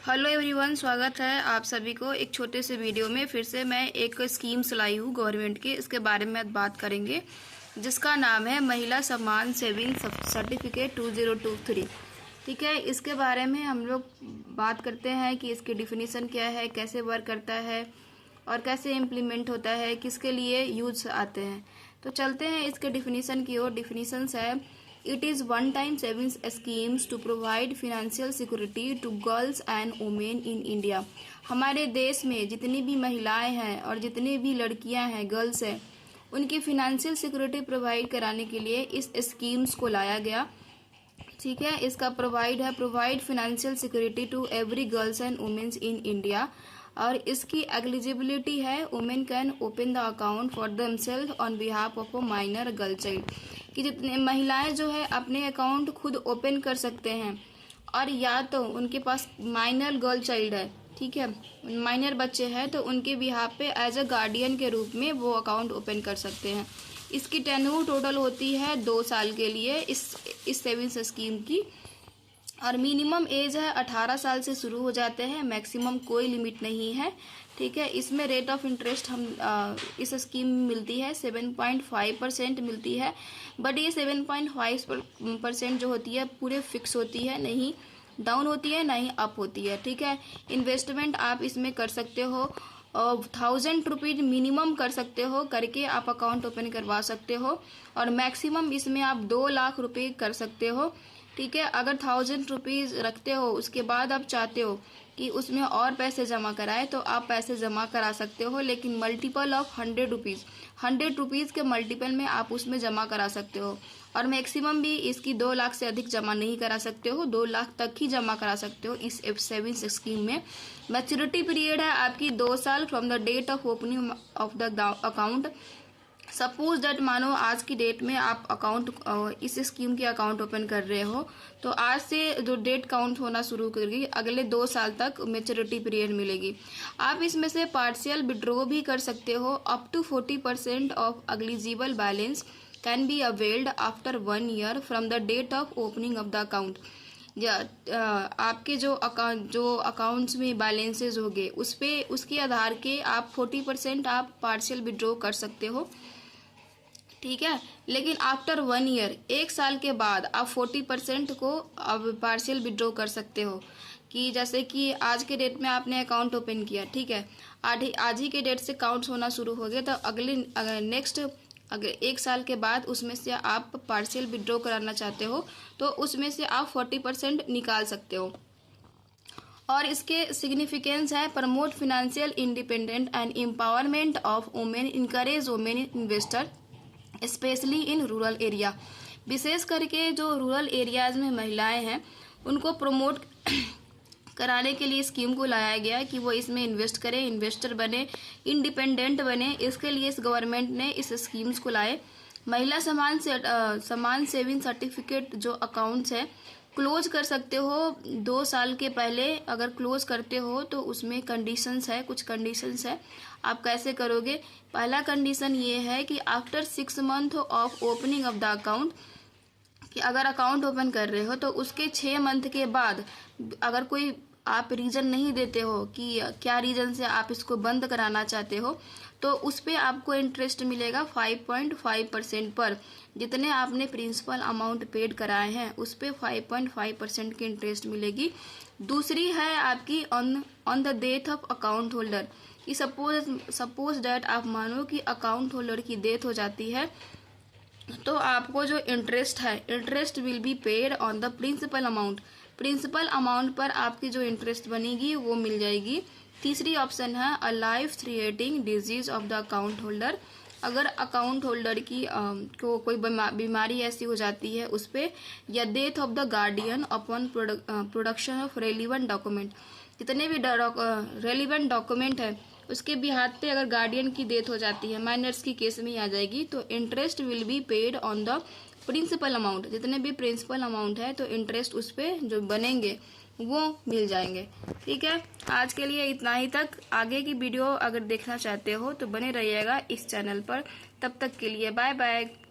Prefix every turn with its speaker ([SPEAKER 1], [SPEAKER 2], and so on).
[SPEAKER 1] Hello everyone, स्वागत है आप सभी को एक छोटे से वीडियो में। फिर से मैं एक स्कीम्स लाई हूँ गवर्नमेंट की, इसके बारे में आज बात करेंगे, जिसका नाम है महिला सम्मान सेविंग सर्टिफिकेट 2023। ठीक है, इसके बारे में हम लोग बात करते हैं कि इसकी डिफिनीसन क्या है, कैसे वर्क करता है और कैसे इम्प्लीमेंट होता है, किसके लिए यूज आते हैं। तो चलते हैं इसके डिफिनीसन की ओर। डिफिनीशंस है: It is one-time savings schemes to provide financial security to girls and women in India। हमारे देश में जितनी भी महिलाएं हैं और जितनी भी लड़कियां हैं, गर्ल्स हैं, उनकी फिनेंशियल सिक्योरिटी प्रोवाइड कराने के लिए इस स्कीम्स को लाया गया। ठीक है, इसका provide financial security to every girls and womens in India. और इसकी एलिजिबिलिटी है: women can open the account for themself on behalf of a minor girl child. कि जितने महिलाएं जो है अपने अकाउंट खुद ओपन कर सकते हैं, और या तो उनके पास माइनर गर्ल चाइल्ड है, ठीक है, माइनर बच्चे हैं, तो उनके बिहाफ पे एज अ गार्डियन के रूप में वो अकाउंट ओपन कर सकते हैं। इसकी टेन्यूर टोटल होती है 2 साल के लिए इस सेविंग्स स्कीम की। और मिनिमम एज है 18 साल से शुरू हो जाते हैं, मैक्सिमम कोई लिमिट नहीं है। ठीक है, इसमें रेट ऑफ इंटरेस्ट हम इस स्कीम में मिलती है 7.5% मिलती है। बट ये 7.5% जो होती है पूरे फिक्स होती है, नहीं डाउन होती है, नहीं अप होती है। ठीक है, इन्वेस्टमेंट आप इसमें कर सकते हो 1000 रुपीज मिनिमम कर सकते हो, करके आप अकाउंट ओपन करवा सकते हो। और मैक्सिमम इसमें आप 2 लाख रुपए कर सकते हो। ठीक है, अगर 1000 रुपीज रखते हो, उसके बाद आप चाहते हो कि उसमें और पैसे जमा कराए, तो आप पैसे जमा करा सकते हो, लेकिन मल्टीपल ऑफ 100 रुपीज के मल्टीपल में आप उसमें जमा करा सकते हो। और मैक्सिमम भी इसकी 2 लाख से अधिक जमा नहीं करा सकते हो, 2 लाख तक ही जमा करा सकते हो इस सेविंग्स स्कीम में। मैच्योरिटी पीरियड है आपकी 2 साल from the date of opening of the account. Suppose that मानो आज की डेट में आप अकाउंट इस स्कीम के अकाउंट ओपन कर रहे हो, तो आज से जो डेट काउंट होना शुरू करेगी, अगले 2 साल तक मैच्योरिटी पीरियड मिलेगी। आप इसमें से पार्शियल विड्रॉ भी कर सकते हो। Up to 40% of eligible balance can be availed after 1 year from the date of opening of the account. आपके जो अकाउंट्स में बैलेंसेज होंगे, उसके आधार के आप 40% आप पार्शियल विड्रॉ कर सकते हो। ठीक है, लेकिन आफ्टर 1 ईयर, 1 साल के बाद आप 40% को अब पार्शियल विड्रॉ कर सकते हो। कि जैसे कि आज के डेट में आपने अकाउंट ओपन किया, ठीक है, आज ही के डेट से काउंट्स होना शुरू हो गया, तो अगर 1 साल के बाद उसमें से आप पार्शियल विड्रॉ कराना चाहते हो, तो उसमें से आप 40% निकाल सकते हो। और इसके सिग्निफिकेंस है: promote financial independent and empowerment of women, encourage women investor specially in rural area. विशेष करके जो रूरल एरियाज में महिलाएं हैं, उनको प्रमोट कराने के लिए स्कीम को लाया गया कि वो इसमें इन्वेस्ट करें, इन्वेस्टर बने, इंडिपेंडेंट बने। इसके लिए इस गवर्नमेंट ने इस स्कीम्स को लाए। महिला सम्मान सेविंग सर्टिफिकेट जो अकाउंट्स है, क्लोज कर सकते हो 2 साल के पहले। अगर क्लोज करते हो तो उसमें कंडीशंस है, कुछ कंडीशंस है। आप कैसे करोगे? पहला कंडीशन ये है कि after 6 month of opening of the account, कि अगर अकाउंट ओपन कर रहे हो तो उसके 6 मंथ के बाद अगर कोई आप रीजन नहीं देते हो कि क्या रीजन से आप इसको बंद कराना चाहते हो, तो उस पर आपको इंटरेस्ट मिलेगा 5.5% पर। जितने आपने प्रिंसिपल अमाउंट पेड कराए हैं उस पर 5.5% की इंटरेस्ट मिलेगी। दूसरी है आपकी on the death of account holder, कि सपोज डैट आप मानो कि अकाउंट होल्डर की डेथ हो जाती है, तो आपको जो इंटरेस्ट है, interest will be paid on the principal amount. Principal amount पर आपकी जो इंटरेस्ट बनेगी वो मिल जाएगी। तीसरी ऑप्शन है a life threatening disease of the account holder. अगर अकाउंट होल्डर की को कोई बीमारी ऐसी हो जाती है उस पर, या death of the guardian upon production of relevant document, जितने भी रेलिवेंट डॉक्यूमेंट है उसके बिहार पे अगर गार्डियन की डेथ हो जाती है, माइनर्स की केस में आ जाएगी, तो interest will be paid on the principal amount. जितने भी प्रिंसिपल अमाउंट है तो इंटरेस्ट उस पर जो बनेंगे वो मिल जाएंगे। ठीक है, आज के लिए इतना ही तक। आगे की वीडियो अगर देखना चाहते हो तो बने रहिएगा इस चैनल पर। तब तक के लिए बाय बाय।